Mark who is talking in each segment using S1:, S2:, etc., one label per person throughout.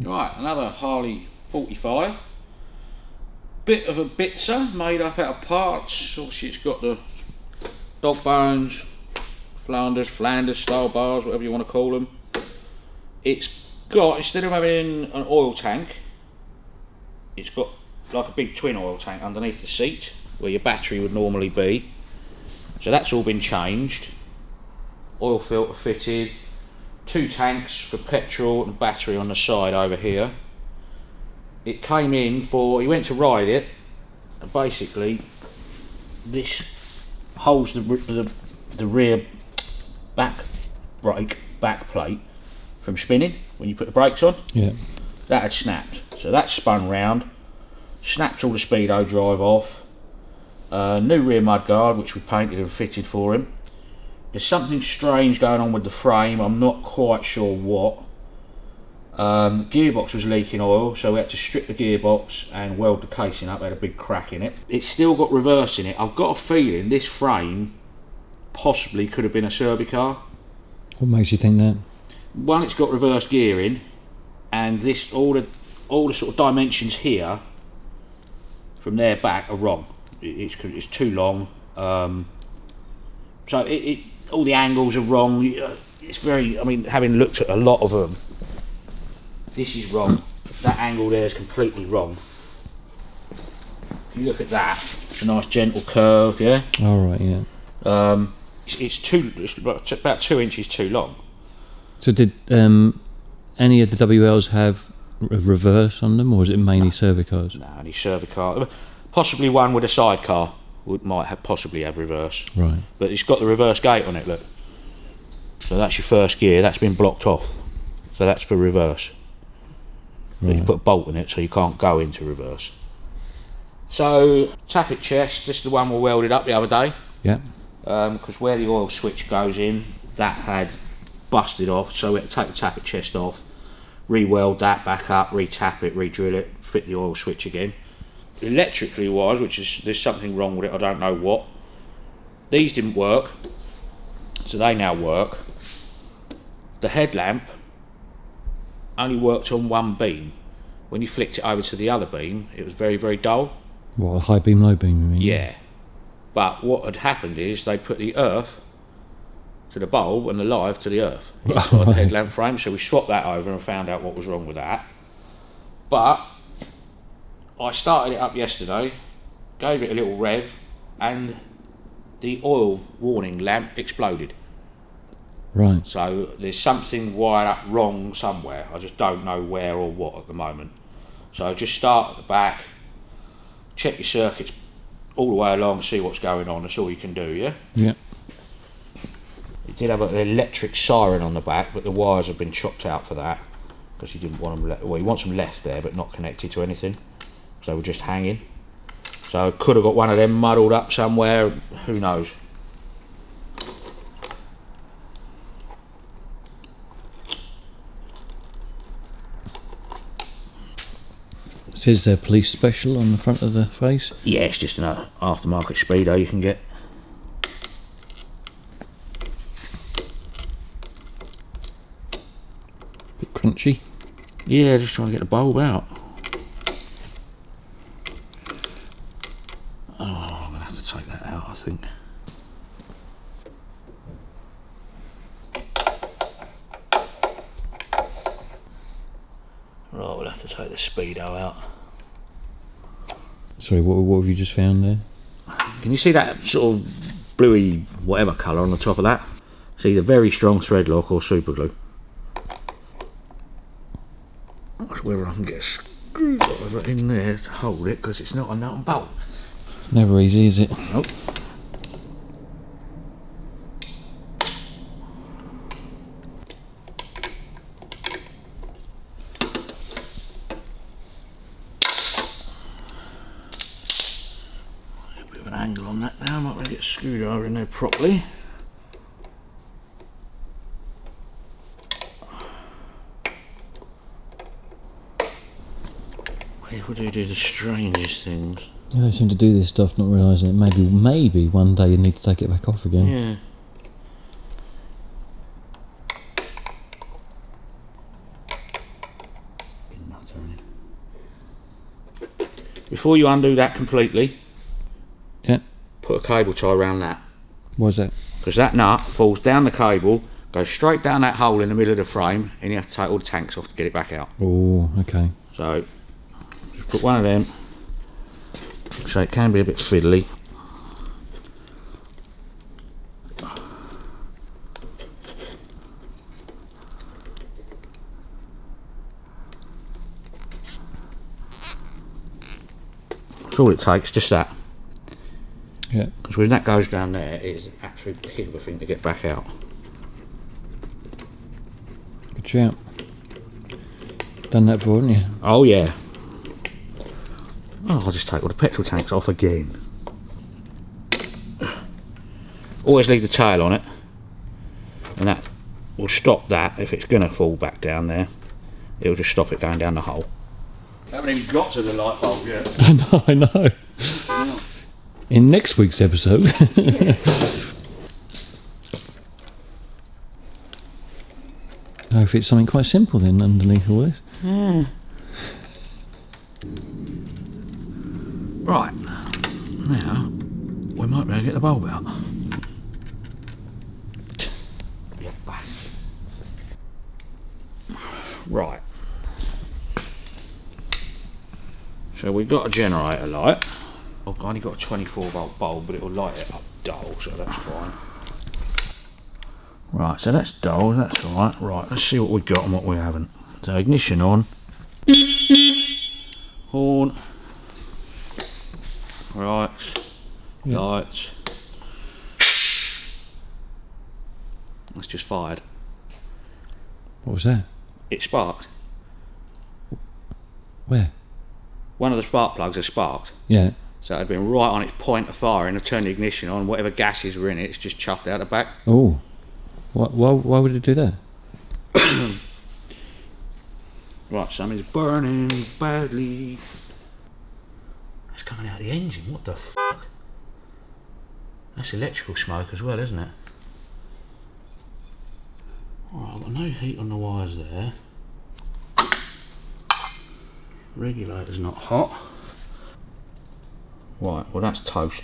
S1: Right, another Harley 45. Bit of a bitzer made up out of parts. Obviously it's got the dog bones, Flanders style bars, whatever you want to call them. It's got, instead of having an oil tank, it's got like a big twin oil tank underneath the seat where your battery would normally be. So that's all been changed. Oil filter fitted, 2 tanks for petrol and battery on the side over here. It came in for, he went to ride it, and basically this holds the rear back plate from spinning when you put the brakes on.
S2: Yeah.
S1: That had snapped, so that spun round, snapped all the Speedo drive off. New rear mudguard which we painted and fitted for him. There's something strange going on with the frame, I'm not quite sure what. The gearbox was leaking oil, so we had to strip the gearbox and weld the casing up. It had a big crack in it. It's still got reverse in it. I've got a feeling this frame possibly could have been a Cervicar.
S2: What makes you think that?
S1: One, it's got reverse gearing, and this all the sort of dimensions here from there back are wrong. It's too long. So all the angles are wrong. It's very, I mean, having looked at a lot of them, this is wrong. That angle there is completely wrong. If you look at that, it's a nice gentle curve, yeah.
S2: All right, yeah.
S1: It's about 2 inches too long.
S2: So did any of the WLs have a reverse on them, or is it mainly Cervicars?
S1: No, only Cervicar. Possibly one with a sidecar might possibly have reverse.
S2: Right.
S1: But it's got the reverse gate on it, look. So that's your first gear, that's been blocked off. So that's for reverse. But you put a bolt in it so you can't go into reverse. So, tappet chest, this is the one we welded up the other day.
S2: Yeah.
S1: Because where the oil switch goes in, that had busted off, so we had to take the tappet chest off, re-weld that back up, re-tap it, re-drill it, fit the oil switch again. Electrically wise, which is, there's something wrong with it, I don't know what. These didn't work, so they now work. The headlamp only worked on one beam. When you flicked it over to the other beam, it was very, very dull.
S2: What, high beam, low beam, you mean?
S1: Yeah. But what had happened is they put the earth to the bulb and the live to the earth inside the headlamp frame, so we swapped that over and found out what was wrong with that. But I started it up yesterday, gave it a little rev, and the oil warning lamp exploded.
S2: Right.
S1: So there's something wired up wrong somewhere. I just don't know where or what at the moment. So just start at the back, check your circuits all the way along, see what's going on. That's all you can do, yeah?
S2: Yeah.
S1: It did have an electric siren on the back, but the wires have been chopped out for that because he didn't want them. Well, he wants them left there, but not connected to anything. So we're just hanging. So could have got one of them muddled up somewhere. Who knows?
S2: It says police special on the front of the face.
S1: Yeah, it's just an aftermarket Speedo you can get.
S2: Bit crunchy.
S1: Yeah, just trying to get the bulb out. Oh, I'm going to have to take that out, I think. Right, we'll have to take the Speedo out.
S2: Sorry, what have you just found there?
S1: Can you see that sort of bluey whatever colour on the top of that? It's either very strong thread lock or super glue. Whether I can get a screwdriver in there to hold it, because it's not a nut and bolt.
S2: It's never easy, is it?
S1: Nope. A bit of an angle on that now, I might get a screwdriver in there properly. People do the strangest things.
S2: Yeah, they seem to do this stuff, not realising it. Maybe one day you need to take it back off again.
S1: Yeah. before you undo that completely,
S2: Yeah.
S1: put a cable tie around that.
S2: Why's that?
S1: Because that nut falls down the cable, goes straight down that hole in the middle of the frame, and you have to take all the tanks off to get it back out.
S2: Oh, okay.
S1: So, just put one of them, so it can be a bit fiddly. That's all it takes, just that.
S2: Yeah.
S1: Because when that goes down there, it is an absolute pig of a thing to get back out.
S2: Good shout. Done that before, haven't you?
S1: Oh yeah. Oh, I'll just take all the petrol tanks off again. Always leave the tail on it, and that will stop that. If it's going to fall back down there, it'll just stop it going down the hole. Haven't even got to the light bulb yet.
S2: I know.
S1: Yeah.
S2: In next week's episode. Oh, if it's something quite simple then underneath all this.
S1: Yeah. Right. Now, we might be able to get the bulb out. Yeah, back. Right. So we've got a generator light. I've only got a 24 volt bulb, but it will light it up dull, so that's fine. Right, so that's dull, that's alright. Right, let's see what we've got and what we haven't. So ignition on. Horn. Right.
S2: Yeah.
S1: Lights. That's just fired.
S2: What was that?
S1: It sparked.
S2: Where?
S1: One of the spark plugs has sparked.
S2: Yeah.
S1: So it had been right on its point of firing. I turned the ignition on, whatever gases were in it, it's just chuffed out the back.
S2: Oh. Why would it do that?
S1: Right, something's burning badly. That's coming out of the engine, what the fuck? That's electrical smoke as well, isn't it? Alright, I've got no heat on the wires there. Regulator's not hot. Right, well that's toast.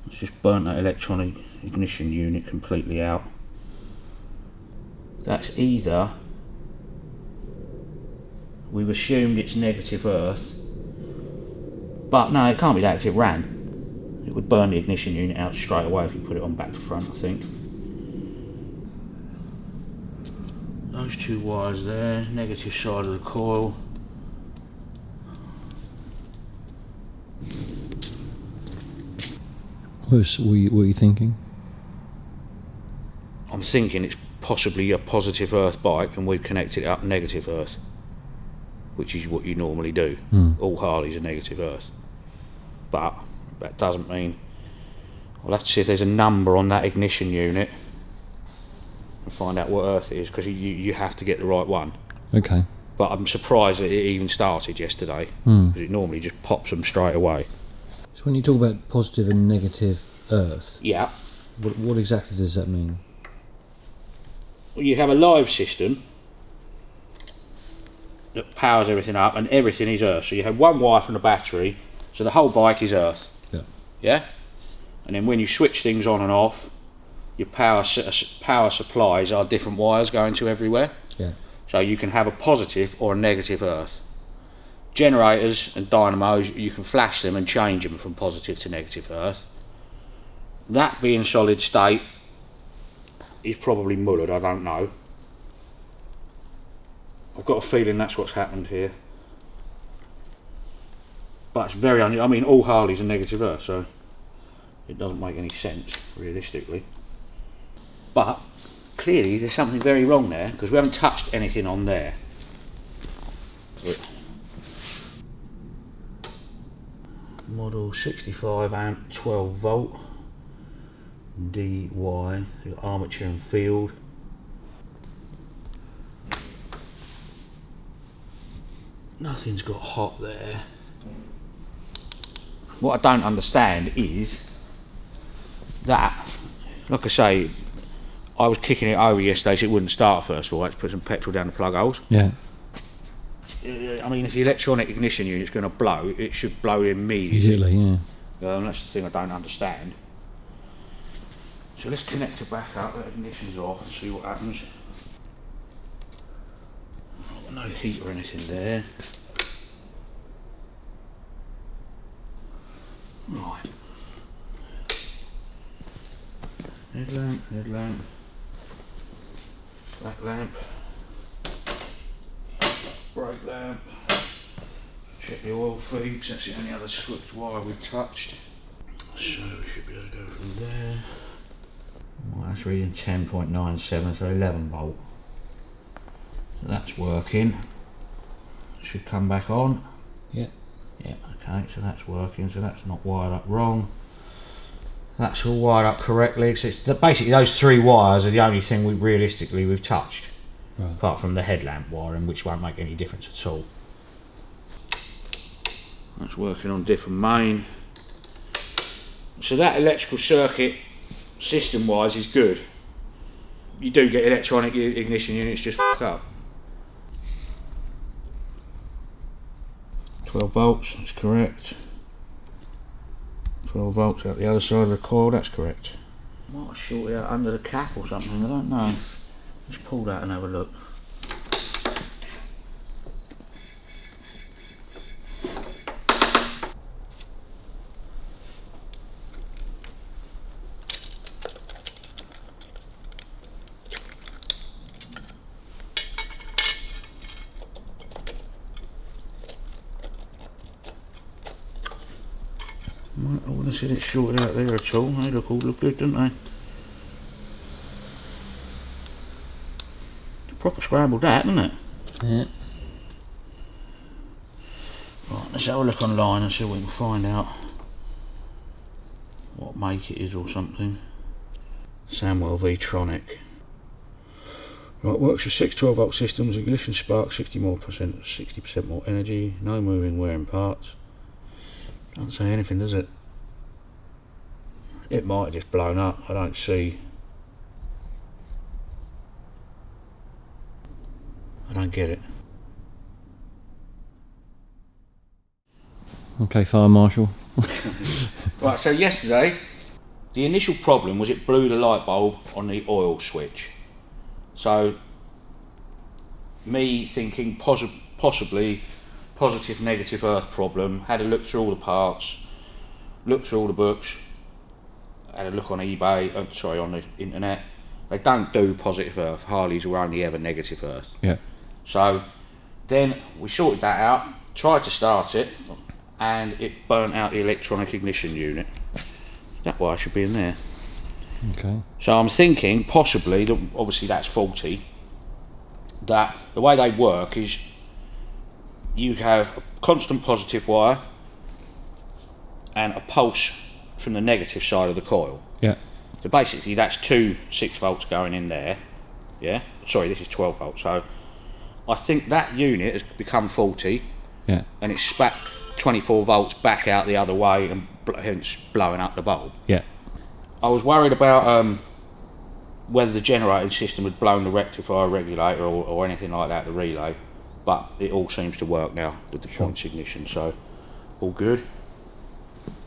S1: It's just burnt that electronic ignition unit completely out. That's either, we've assumed it's negative earth, but no, it can't be that because it ran. It would burn the ignition unit out straight away if you put it on back to front, I think. Those two wires there, negative side of the coil.
S2: What were you thinking?
S1: I'm thinking it's possibly a positive earth bike and we've connected it up negative earth, which is what you normally do. All Harleys are negative earth, but that doesn't mean. I'll have to see if there's a number on that ignition unit and find out what earth it is, because you have to get the right one.
S2: Okay.
S1: But I'm surprised that it even started yesterday, because it normally just pops them straight away.
S2: So when you talk about positive and negative earth,
S1: Yeah.
S2: what exactly does that mean?
S1: Well, you have a live system that powers everything up, and everything is earth. So you have one wire from the battery, so the whole bike is earth.
S2: Yeah.
S1: Yeah? And then when you switch things on and off, your power supplies are different wires going to everywhere.
S2: Yeah.
S1: So you can have a positive or a negative earth. Generators and dynamos, you can flash them and change them from positive to negative earth. That being solid state is probably mullered, I don't know. I've got a feeling that's what's happened here. But it's very I mean, all Harleys are negative earth, so it doesn't make any sense, realistically. But clearly there's something very wrong there, because we haven't touched anything on there. So model 65 amp 12 volt DY, armature and field. Nothing's got hot there. What I don't understand is that, like I say, I was kicking it over yesterday so it wouldn't start first of all. I had to put some petrol down the plug holes.
S2: Yeah.
S1: I mean, if the electronic ignition unit's going to blow, it should blow immediately.
S2: Yeah.
S1: That's the thing I don't understand. So let's connect it back up, let ignition's off and see what happens. Oh, no heat or anything there. Right. Headlamp. Back lamp. Brake lamp. Check the oil feeds, that's the only other switch wire we've touched. So we should be able to go from there. Well, that's reading 10.97, so 11 volt. So that's working. Should come back on.
S2: Yeah.
S1: Yeah, okay, so that's working, so that's not wired up wrong. That's all wired up correctly. So it's basically those 3 wires are the only thing we've touched. Right. Apart from the headlamp wiring, which won't make any difference at all. That's working on dip and main. So that electrical circuit, system wise, is good. You do get electronic ignition units just f**k up. 12 volts, that's correct. 12 volts out the other side of the coil, that's correct. Might have shorted out under the cap or something, I don't know. Let's pull that and have a look. I wouldn't have said it shorted out there at all. They look good, don't they? It's proper scrambled that, isn't it?
S2: Yeah.
S1: Right, let's have a look online and see if we can find out what make it is or something. Samwell V-Tronic. Right, works with 6 12 volt systems, ignition spark 60% more energy, no moving wearing parts. Doesn't say anything, does it? It might have just blown up, I don't see. I don't get it.
S2: Okay, Fire Marshal.
S1: Right, so yesterday, the initial problem was it blew the light bulb on the oil switch. So, me thinking possibly positive negative earth problem, had a look through all the parts, looked through all the books, had a look on eBay, on the internet. They don't do positive earth, Harleys were only ever negative earth.
S2: Yeah.
S1: So then we sorted that out, tried to start it, and it burnt out the electronic ignition unit. That wire should be in there.
S2: Okay.
S1: So I'm thinking possibly, that obviously that's faulty, that the way they work is you have a constant positive wire and a pulse from the negative side of the coil.
S2: Yeah.
S1: So basically that's 2 6 volts going in there. Yeah. Sorry, this is 12 volts. So I think that unit has become faulty.
S2: Yeah.
S1: And it's spat 24 volts back out the other way and hence blowing up the bulb.
S2: Yeah.
S1: I was worried about whether the generating system had blown the rectifier regulator or anything like that, the relay, but it all seems to work now with the points ignition, so all good.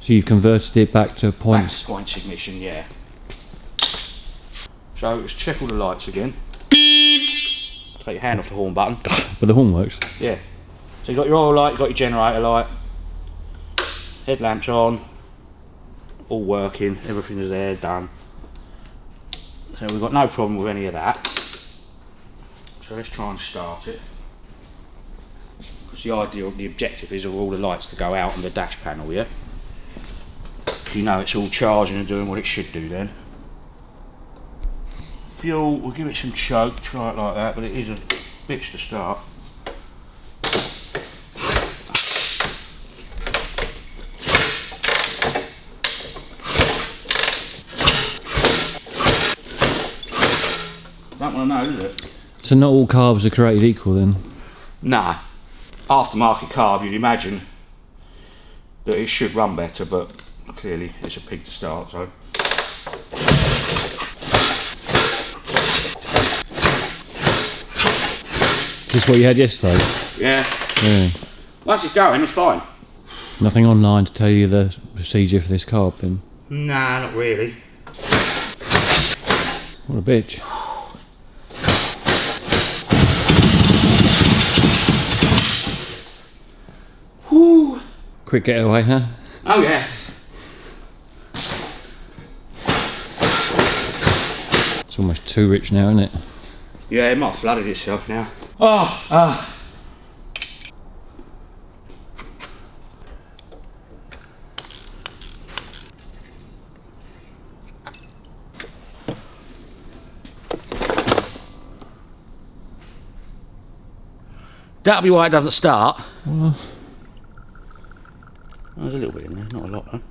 S2: So you've converted it back to points?
S1: Back to points ignition, yeah. So let's check all the lights again. Take your hand off the horn button.
S2: But the horn works?
S1: Yeah. So you've got your oil light, you've got your generator light, headlamps on, all working, everything is there, done. So we've got no problem with any of that. So let's try and start it. Because the objective is of all the lights to go out on the dash panel, yeah? You know it's all charging and doing what it should do then. Fuel, we'll give it some choke, try it like that, but it is a bitch to start. Don't want to know, does it?
S2: So not all carbs are created equal then?
S1: Nah. Aftermarket carb, you'd imagine that it should run better, but clearly it's a pig to start, so.
S2: Is this what you had yesterday?
S1: Yeah.
S2: Really?
S1: Once it's going, it's fine.
S2: Nothing online to tell you the procedure for this carb then?
S1: Nah, not really.
S2: What a bitch.
S1: Whew.
S2: Quick getaway, huh?
S1: Oh yeah.
S2: It's almost too rich now, isn't it?
S1: Yeah, it might have flooded itself now. Oh. That'll be why it doesn't start.
S2: Well,
S1: There's a little bit in there, not a lot though.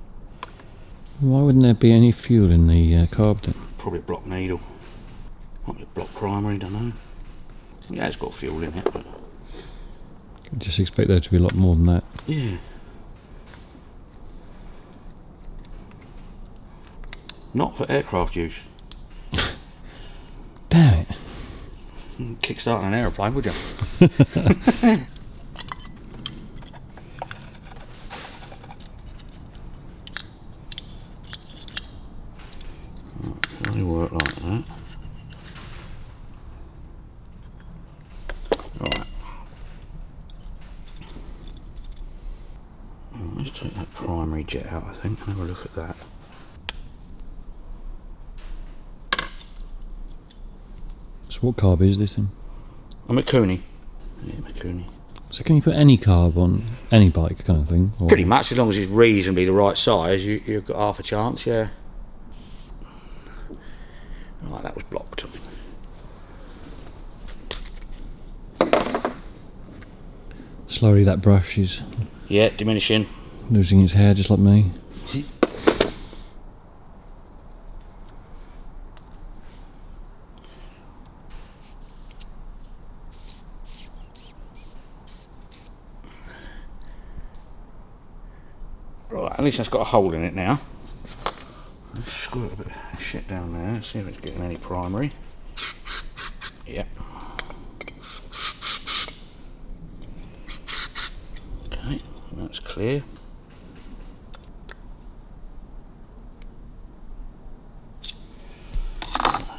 S2: why wouldn't there be any fuel in the carb then?
S1: Probably a block needle. Might be a block primary, don't know. Yeah, it's got fuel in it, but...
S2: I just expect there to be a lot more than that.
S1: Yeah. Not for aircraft use.
S2: Damn it.
S1: Kickstarting an aeroplane, would you? It only work like that. Right. Let's take that primary jet out, I think, and have a look at that.
S2: So what carb is this then?
S1: A Mikuni. Yeah, Mikuni.
S2: So can you put any carb on any bike kind of thing? Or?
S1: Pretty much, as long as it's reasonably the right size, you've got half a chance, yeah. Right, that was blocked.
S2: Slowly that brush is
S1: Yeah, diminishing.
S2: losing its hair just like me.
S1: Right, at least that's got a hole in it now. Let's squirt a bit of shit down there, see if it's getting any primary. Yep. Okay, that's clear.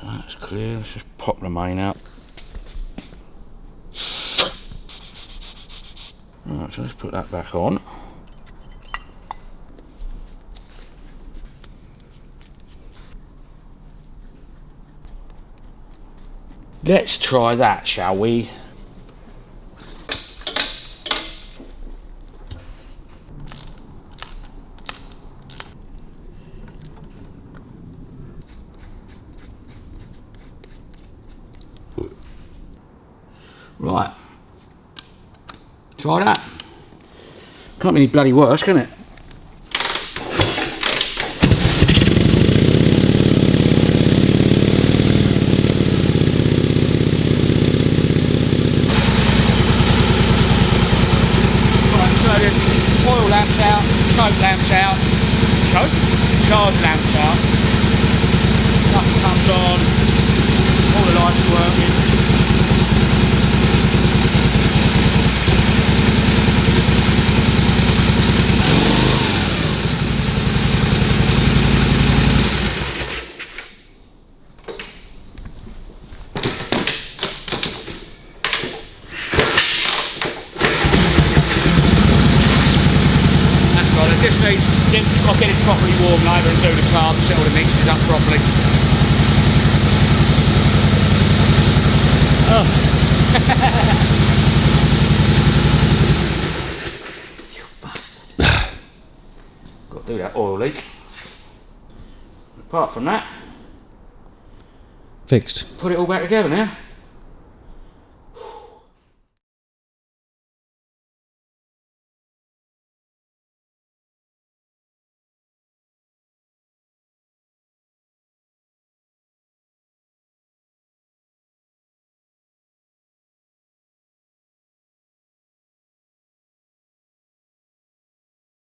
S1: That's clear, let's just pop the main out. Right, so let's put that back on. Let's try that, shall we? Right. Try that. Can't be any bloody worse, can it? Oil lamps out, choke lamps out, charge lamps out, nothing comes on, all the lights are working. Just needs, I'll get it properly warm over and do the carb, settle the mixes up properly. Oh. You bastard. Got to do that oil leak. Apart from that,
S2: Fixed.
S1: put it all back together now.